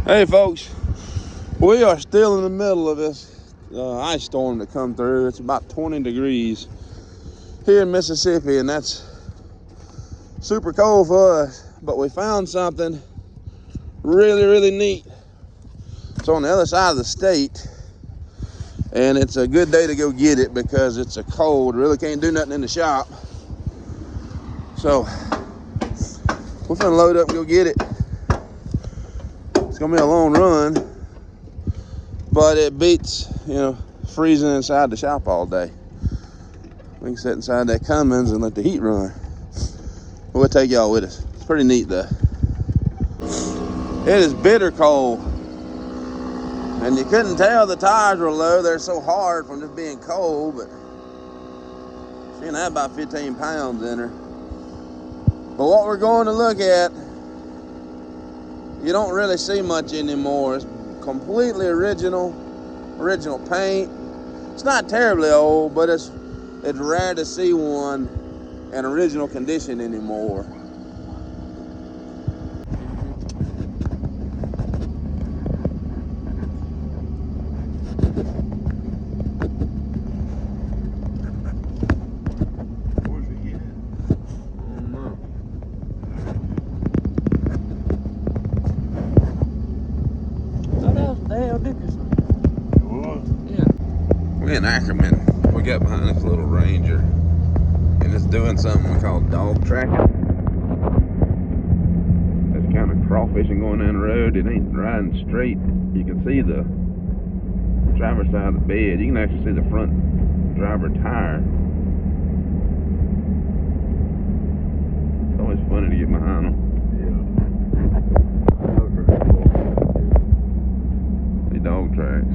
Hey folks, we are still in the middle of this ice storm that come through. It's about 20 degrees here in Mississippi, and that's super cold for us, but we found something really neat. It's on the other side of the state, and it's a good day to go get it because it's a cold. Really can't do nothing in the shop. So we're gonna load up and go get it. It's gonna be a long run, but it beats, freezing inside the shop all day. We can sit inside that Cummins and let the heat run. We'll take y'all with us. It's pretty neat though. It is bitter cold. And you couldn't tell the tires were low. They're so hard from just being cold, but she had about 15 pounds in her. But what we're going to look at, you don't really see much anymore. It's completely original paint. It's not terribly old, but it's rare to see one in original condition anymore. We're in Ackerman. We got behind this little Ranger, and it's doing something we call dog tracking. It's kind of crawfishing going down the road. It ain't riding straight. You can see the driver's side of the bed. You can actually see the front driver tire. It's always funny to get behind them. The dog tracks.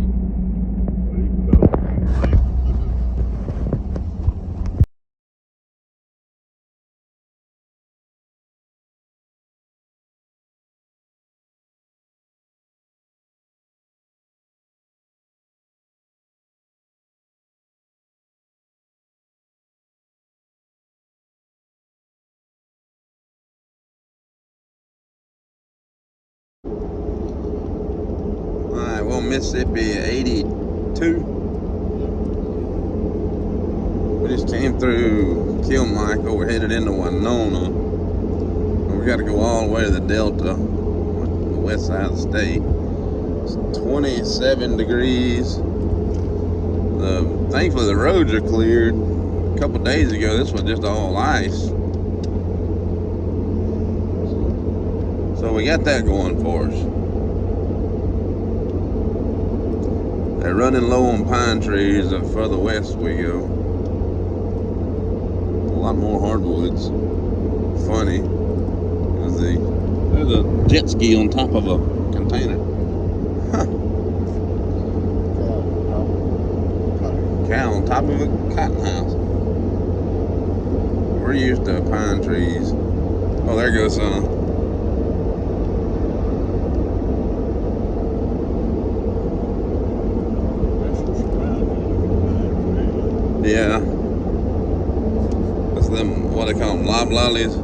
Alright, well, Mississippi 82. We just came through Kilmichael. We're headed into Winona. And we got to go all the way to the Delta, the west side of the state. It's 27 degrees. Thankfully, the roads are cleared. A couple days ago, this was just all ice. So we got that going for us. They're running low on pine trees the further west we go. A lot more hardwoods. Funny. There's a jet ski on top of a container. Huh. Cow on top of a cotton house. We're used to pine trees. Oh, there goes some. Yeah. That's them, what they call them, loblollies.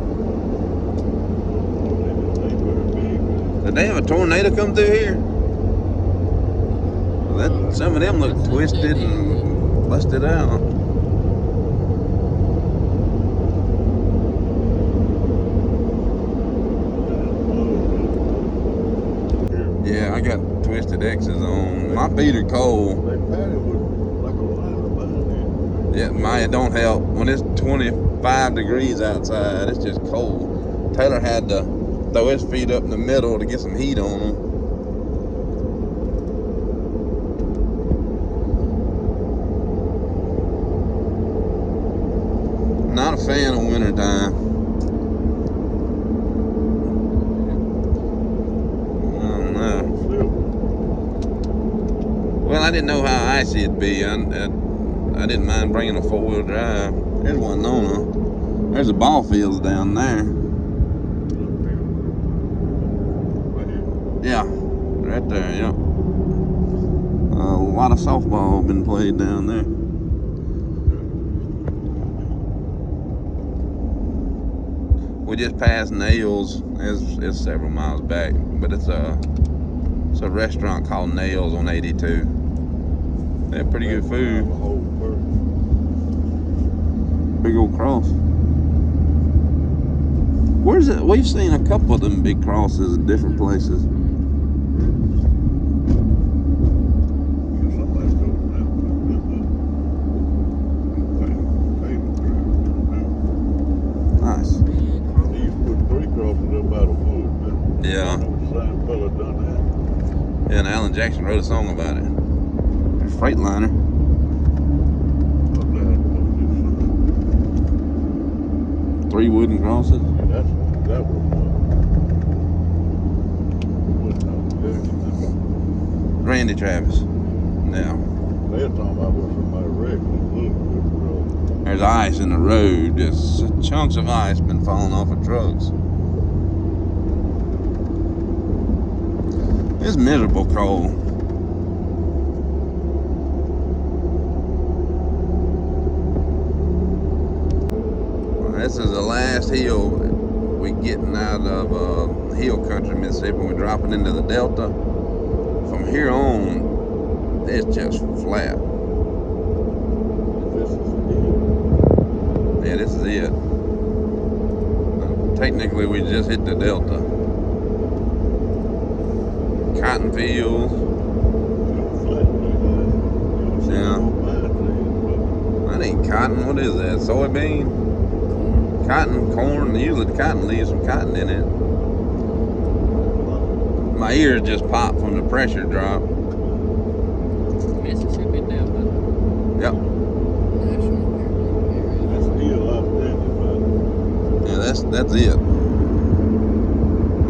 Did they have a tornado come through here? Well, some of them look twisted and busted out. Yeah, I got twisted X's on. My feet are cold. Yeah, it don't help. When it's 25 degrees outside, it's just cold. Taylor had to throw his feet up in the middle to get some heat on them. Not a fan of winter time. I don't know. Well, I didn't know how icy it'd be. I didn't mind bringing a four-wheel drive. There's Winona. There's the ball fields down there. Yeah, right there, yep. A lot of softball been played down there. We just passed Nails. It's several miles back, but it's It's a restaurant called Nails on 82. They have pretty good food. Big old cross. Where's it? We've seen a couple of them big crosses in different places. Nice. He used to put 3 crosses up out of wood. Yeah. The same fella done that. Yeah, and Alan Jackson wrote a song about it. Freightliner. 3 wooden crosses. That was Randy Travis. Yeah. They're talking about where somebody wrecked it. There's ice in the road. Just chunks of ice been falling off of trucks. It's miserable cold. This is the last hill we're getting out of hill country, Mississippi. We're dropping into the Delta. From here on, it's just flat. Yeah, this is it. Technically, we just hit the Delta. Cotton fields. Yeah. That ain't cotton. What is that? Soybean? Cotton, corn. Usually the cotton leaves some cotton in it. My ears just popped from the pressure drop. Mississippi Delta. Yep. That's a hill up there. Yeah, that's it.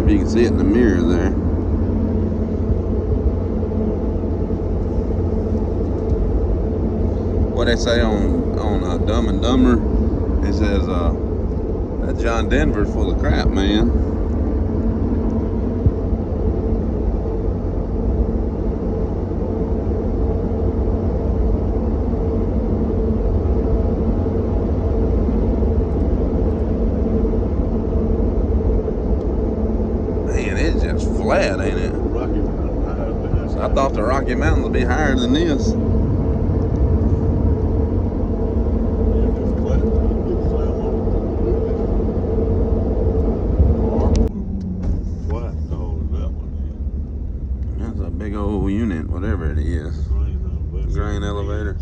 If you can see it in the mirror there. What they say on Dumb and Dumber, it says that John Denver's full of crap, man. Man, it's just flat, ain't it? So I thought the Rocky Mountains would be higher than this. That's a big old unit, whatever it is. Grain elevator.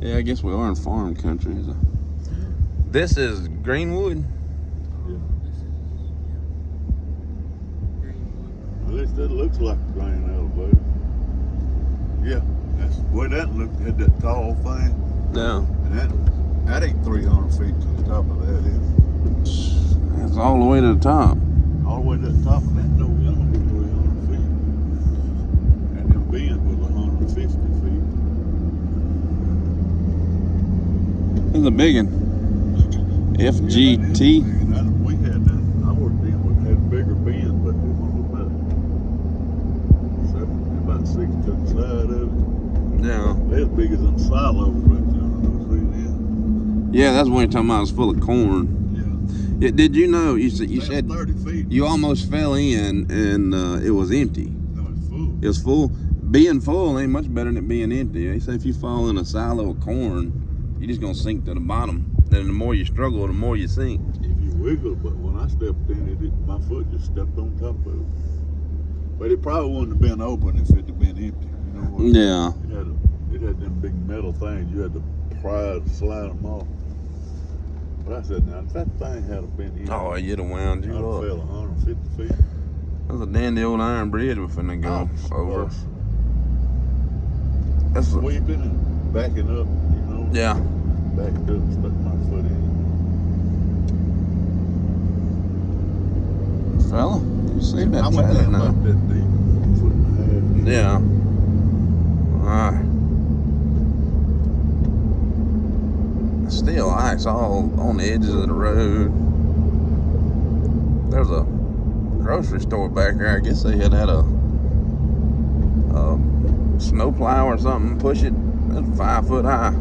Yeah, I guess we are in farm country. So. This is Greenwood. At least that looks like a grain elevator. Yeah, that's the way that looked. Had that tall thing. Yeah. And that ain't 300 feet to the top of that, is it? That's all the way to the top. All the way to the top of that, no, young was 300 feet. And them bends was 150 feet. It's a big one. FGT. Yeah, we had that. Our bend had bigger bends, but it was about 6 to the side of it. Yeah. They're as big as them silos right there. Yeah, that's when you're talking about. It's full of corn. Yeah. Did you know? You said 30 feet. you almost fell in and it was empty. No, it's full. It was full. Being full ain't much better than it being empty. They say if you fall in a silo of corn, you're just gonna sink to the bottom. Then the more you struggle, the more you sink. If you wiggle, but when I stepped in it, my foot just stepped on top of it. But it probably wouldn't have been open if it had been empty. You know what? Yeah. It had them big metal things. You had to pry to slide them off. But I said, now if that thing had been empty, Oh, you'd have wound you I'd up. fell 150 feet. That's a dandy old iron bridge we're finna go over. That's a, Sweeping and backing up, you know. yeah. Backed up and stuck my foot in Fella, you see it. that I went feather down now? about that deep, foot and a half. Yeah. Alright. Still ice all on the edges of the road. There's a grocery store back there. I guess they had a snow plow or something push it. That's 5 foot high.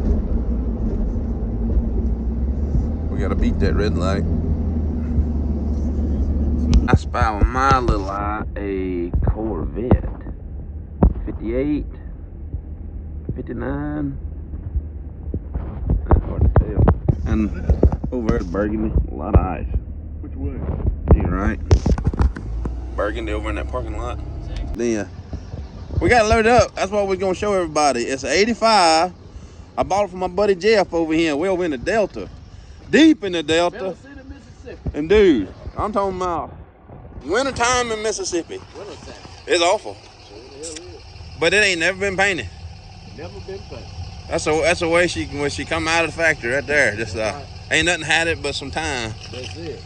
We gotta beat that red light. I spy with my little eye a Corvette. 58, 59. That's hard to tell. And over there at Burgundy, a lot of ice. Which way? You're right. Burgundy over in that parking lot. Then we got it loaded up. That's what we're gonna show everybody. It's an 85. I bought it from my buddy Jeff over here. We're over in the Delta. Deep in the Delta. City, Mississippi. And dude, I'm talking about wintertime in Mississippi. Wintertime. It's awful. Sure the hell is. But it ain't never been painted. Never been painted. That's the way when she come out of the factory right there. Just ain't nothing had it but some time. That's it.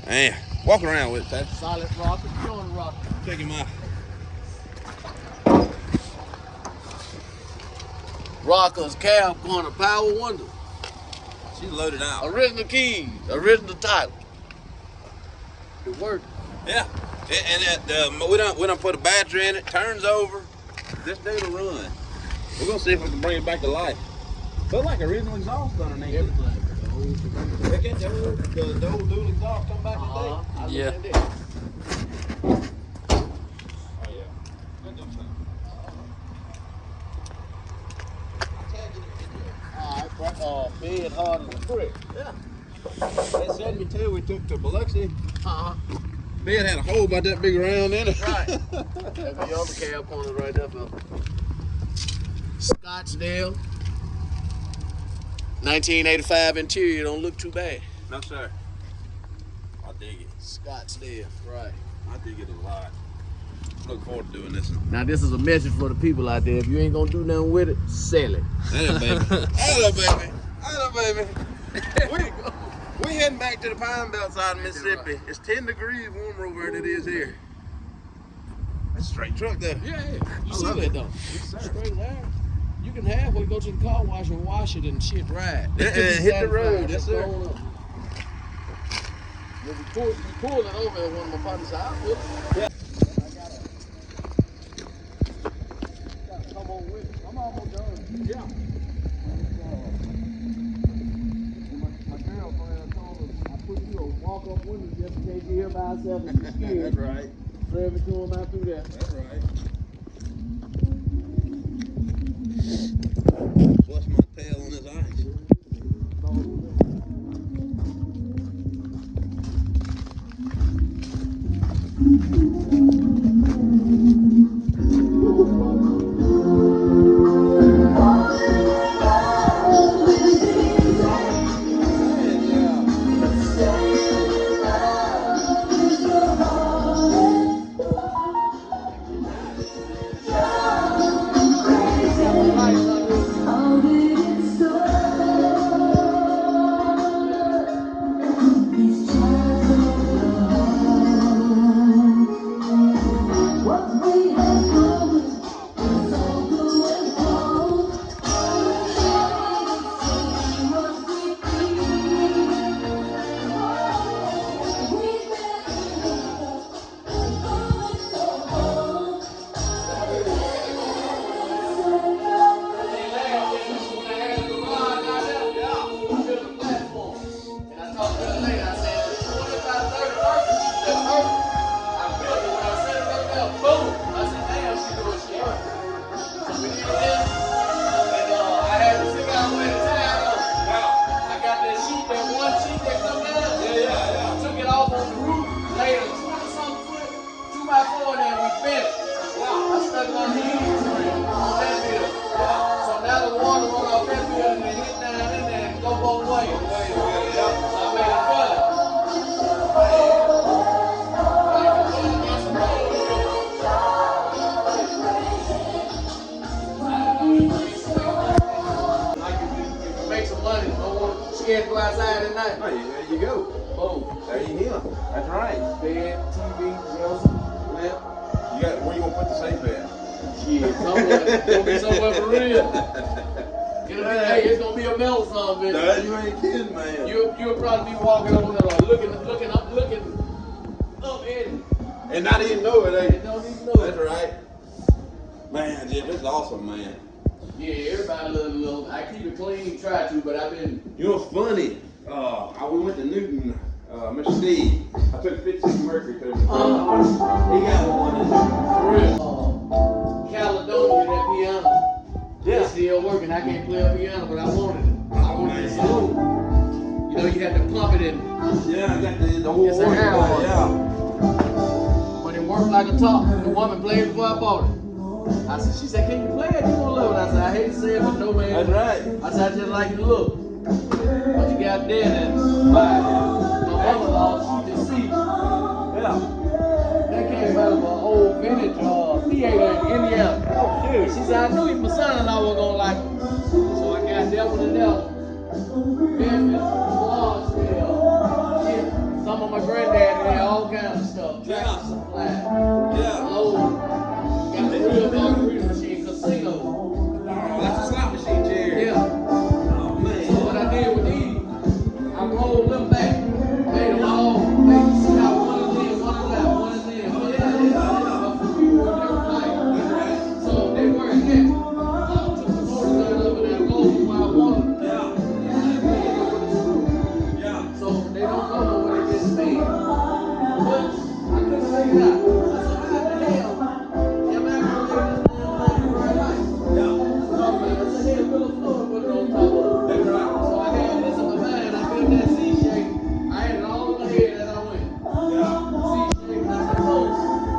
Man, walk around with it, Ted. Solid rocket, pure rocket. Check him out. Rockers, cab corner, power window. She's loaded out. Original keys, original title. It worked. Yeah. And we don't put a battery in it. Turns over. This dude'll run. We're gonna see if we can bring it back to life. Look like original exhaust underneath. Everything. Look at the old dual exhaust come back today. Yeah. Oh yeah. Alright, bed hard as a brick. Yeah. That 72 we took to Biloxi. Uh-huh. Bed had a hole about that big round in it. Right. That's the other cab corner right there, fella. Scottsdale. 1985 interior, don't look too bad. No, sir. I dig it. Scottsdale, right. I dig it a lot. Look forward to doing this one. Now this is a message for the people out there. If you ain't gonna do nothing with it, sell it. Hello, baby. Hello, baby. Hello, baby. We heading back to the Pine Belt side of Mississippi. It's 10 degrees warmer over there than it is here. That's a straight truck there. Yeah, you I see love that it. though. Straight there. You can halfway go to the car wash and wash it and shit right. Yeah, hit the road, yes sir. You pull it over at one of my partners' house. Yeah. Come on with it. I'm almost done. Yeah. My girlfriend told her I put you a walk-up window just in case you hear by yourself and you're scared. That's right. Drive it to him out through there. That's right. Flush my tail on this ice. Scared to go outside at night. Hey, there you go. Boom. There you go. That's right. Bed, TV, dresser, lamp. Where you gonna put the safe at? Shit, somewhere. It's gonna be somewhere for real. Hey, it's gonna be a metal son, bitch. No, you ain't kidding, man. You'll probably be walking over there like looking up at it. And not even know it, eh? You don't even know That's it. right. Man, Jeff, this is awesome, man. Yeah, everybody little. I keep it clean, try to, but I've been. You know what's funny? We went to Newton Mr. Steve. I took 56 Mercury to him. He got one in there. For real. Caledonia, that piano. Yeah. It's still working. I can't play a piano, but I wanted it. I wanted it so. You know, you had to pump it in. Yeah, I got the whole It's a work. hair one. Yeah. But it worked like a top. The woman played before I bought it. I said, she said, can you play it? You gonna love it? I said, I hate to say it, but no man. That's right. I said, I just like the look. But you got dead and buy it. My mother-in-law, she just see. Yeah. That came out of an old vintage theater in Indiana. Oh, shoot. She said, I knew my son-in-law was gonna like it. So I got that one and that one. Memphis, Scottsdale, shit. Some of my granddad had all kinds of stuff. Tractor supply. Yeah. Load. Got the real margarita machine, casino. That's a slot machine chair. Yeah. Oh, man. So what I did with these, I rolled them back. Made them all, made you see how one is in, one is out, one is in. But for people who never like it. So they weren't heavy. I took the motors out of it and I rolled them while I wanted them. Yeah. And I made it with a screw. Yeah. So they don't go nowhere, they just stay. But I couldn't figure it out. I said, how the hell am I gonna make this damn thing right like? Yeah. So I said, hey, a little fluid, put it on top of it. That's right. So I had this in my mind, I built that C shape. I had it all in my head as I went. Yeah. C shape, and I said, oh,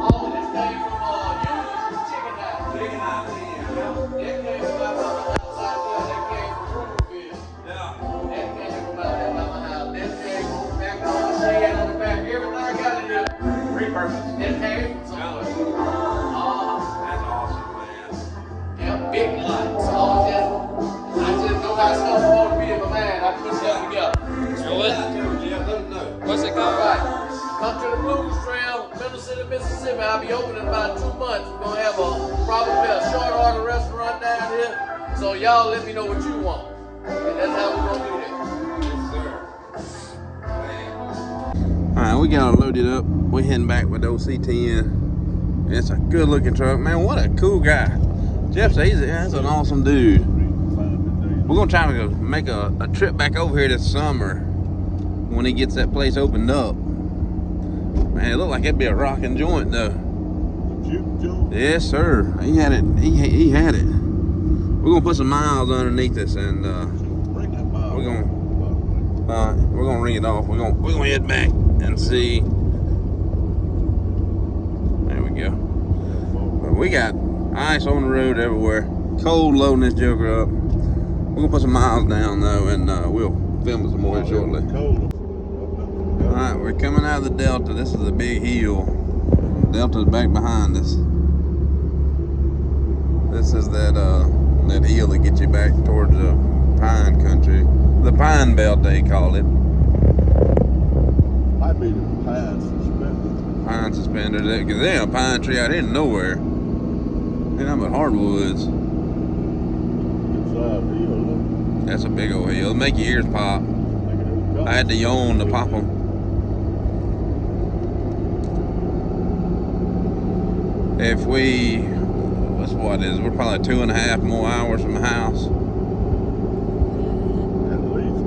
all of this came from Union Chicken House. Chicken eye, yeah. That came from my house out there, that came from Rooterville. Yeah. That came from out there by my house. That came from back on the shed on the back. Everything I got in here, Repurposed. that came from somewhere. That's awesome, man. Yeah, big lot. So I just know how stuff supposed to be in my mind. I put stuff together. What's it All called? right. Come to the Blues Trail, Middle City, Mississippi. I'll be open in about 2 months. We're going to have probably a short order restaurant down here. So y'all let me know what you want. And that's how we're going to do that. Yes, sir. Alright, we got it loaded up. We're heading back with the OC10. It's a good looking truck. Man, what a cool guy. Jeff says that's an awesome dude. We're going to try to make a trip back over here this summer when he gets that place opened up. Man, it looked like it'd be a rocking joint though. Yes, sir. He had it. He had it. We're gonna put some miles underneath this, and we're gonna ring it off. We're gonna head back and see. There we go. But we got ice on the road everywhere. Cold loading this joker up. We're gonna put some miles down though, and we'll film some more shortly. Alright, we're coming out of the Delta. This is a big hill. Delta's back behind us. This is that hill that gets you back towards the pine country. The pine belt, they call it. Might be the pine suspenders. Pine suspenders. Because there ain't a pine tree out here in nowhere. Ain't nothing but hardwoods. That's a big old hill. It'll make your ears pop. I had to yawn to pop them. If we're probably 2.5 more hours from the house. At least.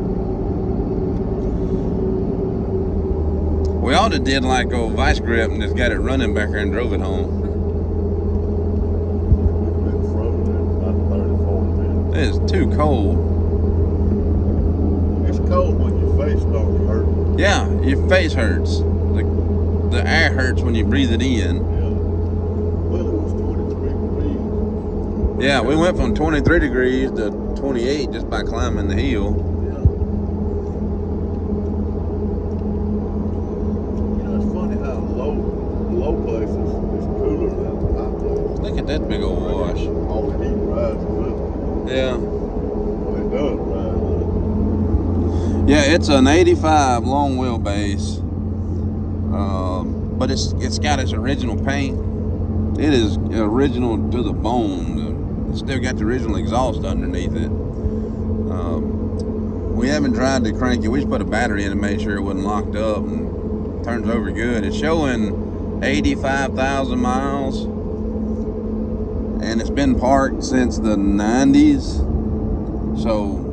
We ought to did like old vice grip and just got it running back there and drove it home. We've been frozen in about 30, 40 minutes. It is too cold. It's cold when your face starts hurting. Yeah, your face hurts. The air hurts when you breathe it in. Well, it was 23 degrees. Yeah, we went from 23 degrees to 28 just by climbing the hill. Yeah. You know, it's funny how low places is cooler than high places. Look at that big old wash. All the heat rises up. Yeah. Well, it does rise up. Yeah, it's an 85 long wheelbase. But it's got its original paint. It is original to the bone. It's still got the original exhaust underneath it. We haven't tried to crank it. We just put a battery in and made sure it wasn't locked up, and it turns over good. It's showing 85,000 miles, and it's been parked since the 90s. So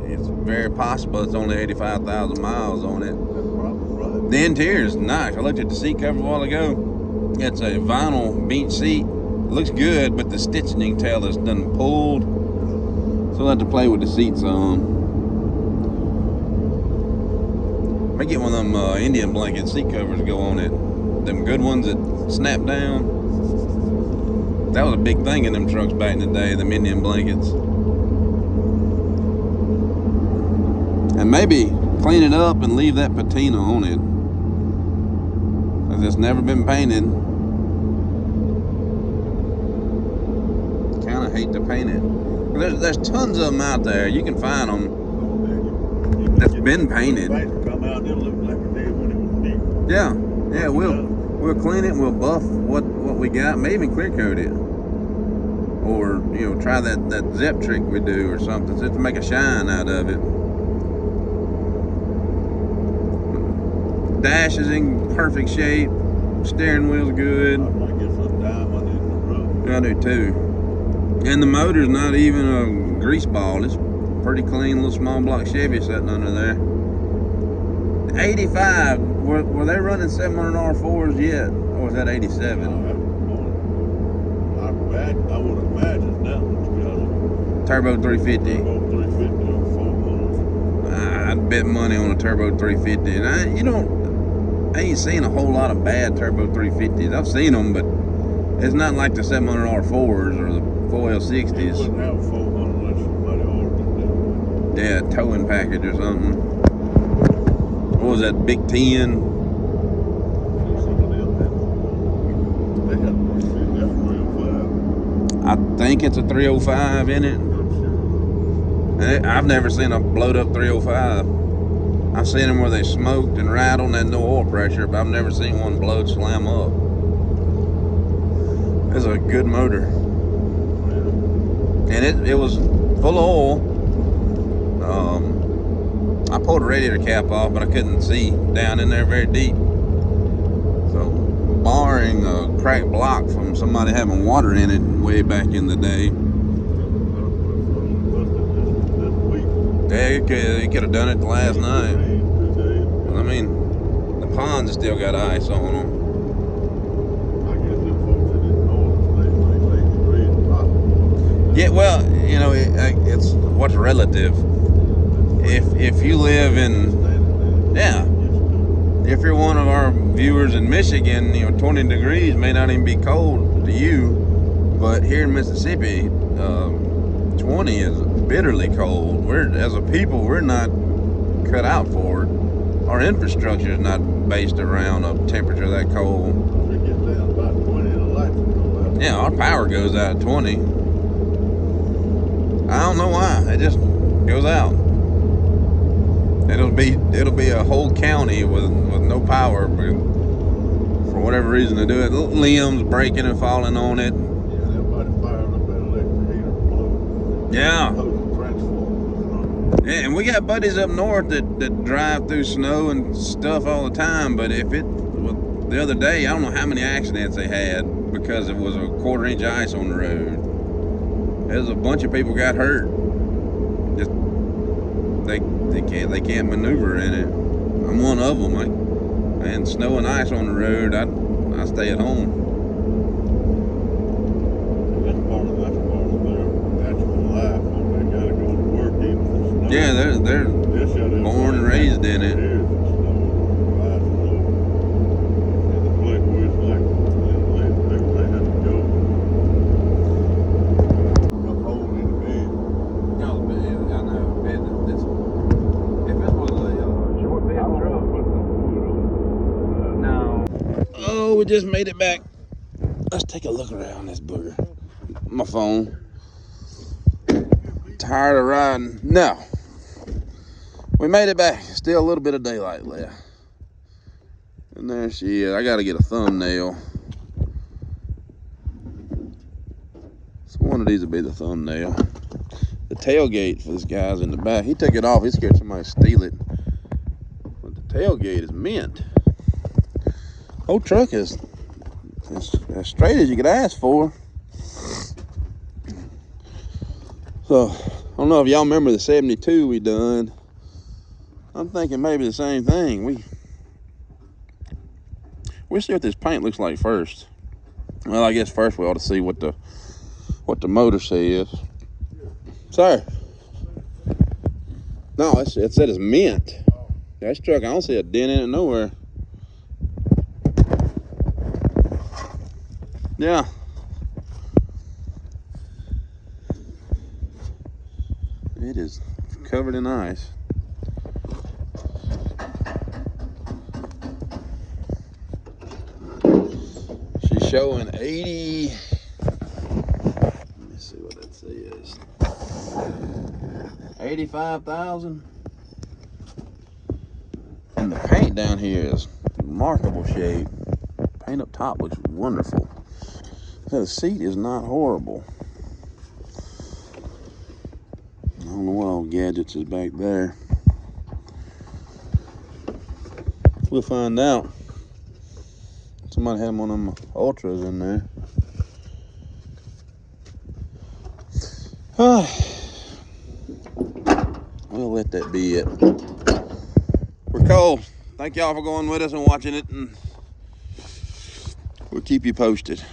it's very possible it's only 85,000 miles on it. That's probably The interior is nice. I looked at the seat cover a while ago. It's a vinyl bench seat. Looks good, but the stitching, you can tell it's done pulled. So I'll have to play with the seats on. May get one of them Indian blanket seat covers to go on it. Them good ones that snap down. That was a big thing in them trucks back in the day, them Indian blankets. And maybe clean it up and leave that patina on it. Because it's never been painted. Kind of hate to paint it. There's tons of them out there. You can find them that's been painted. Yeah, we'll clean it and we'll buff what we got. Maybe even clear coat it. Or, you know, try that zip trick we do or something just to make a shine out of it. Dash is in perfect shape. Steering wheel's good. I might get some diamond in the roof. I do too. And the motor's not even a grease ball. It's pretty clean little small block Chevy sitting under there. 85, were they running 700R4s yet? Or was that 87? I would imagine that one's got a Turbo 350. Turbo 350 or 400. I'd bet money on a Turbo 350. And I ain't seen a whole lot of bad Turbo 350s. I've seen them, but it's not like the 700R4s or the 4L60s. You wouldn't have 400 unless somebody ordered it. Yeah, towing package or something. What was that, Big 10? Some of them they had that's 305. I think it's a 305 in it. I've never seen a blowed up 305. I've seen them where they smoked and rattled and had no oil pressure, but I've never seen one blowed slam up. It's a good motor. And it was full of oil. I pulled the radiator cap off, but I couldn't see down in there very deep. So, barring a cracked block from somebody having water in it way back in the day. Yeah, he could have done it last night. I mean, the ponds still got ice on them. Yeah, well, you know, it's what's relative. If you live in, yeah, if you're one of our viewers in Michigan, you know, 20 degrees may not even be cold to you, but here in Mississippi, 20 is bitterly cold. As a people, we're not cut out for it. Our infrastructure is not based around a temperature that cold. Yeah, our power goes out at 20. I don't know why. It just goes out. It'll be a whole county with no power for whatever reason to do it. Limbs breaking and falling on it. Yeah, everybody fired up that electric heater blow. Yeah. Yeah, and we got buddies up north that drive through snow and stuff all the time, but the other day, I don't know how many accidents they had because it was a 1/4 inch ice on the road. There's a bunch of people got hurt. Just they can't maneuver in it. I'm one of them. And snow and ice on the road, I stay at home. That's part of their natural life. They gotta go to work even if it's snow. Yeah, they're born and raised in it. Oh, we just made it back. Let's take a look around this booger. My phone. Tired of riding? No. We made it back. Still a little bit of daylight left. And there she is. I gotta get a thumbnail. So one of these will be the thumbnail. The tailgate for this guy's in the back. He took it off. He scared somebody to steal it. But the tailgate is mint. Whole truck is as straight as you could ask for. So, I don't know if y'all remember the 72 we done. I'm thinking maybe the same thing. We'll see what this paint looks like first. Well, I guess first we ought to see what the motor says. Sir. No, it said it's mint. That truck, I don't see a dent in it nowhere. Yeah. It is covered in ice. She's showing 80. Let me see what that says. 85,000. And the paint down here is remarkable shape. Paint up top looks wonderful. The seat is not horrible. I don't know what all gadgets is back there. We'll find out. Somebody had one of them Ultras in there. We'll let that be it. We're cold. Thank y'all for going with us and watching it, and we'll keep you posted.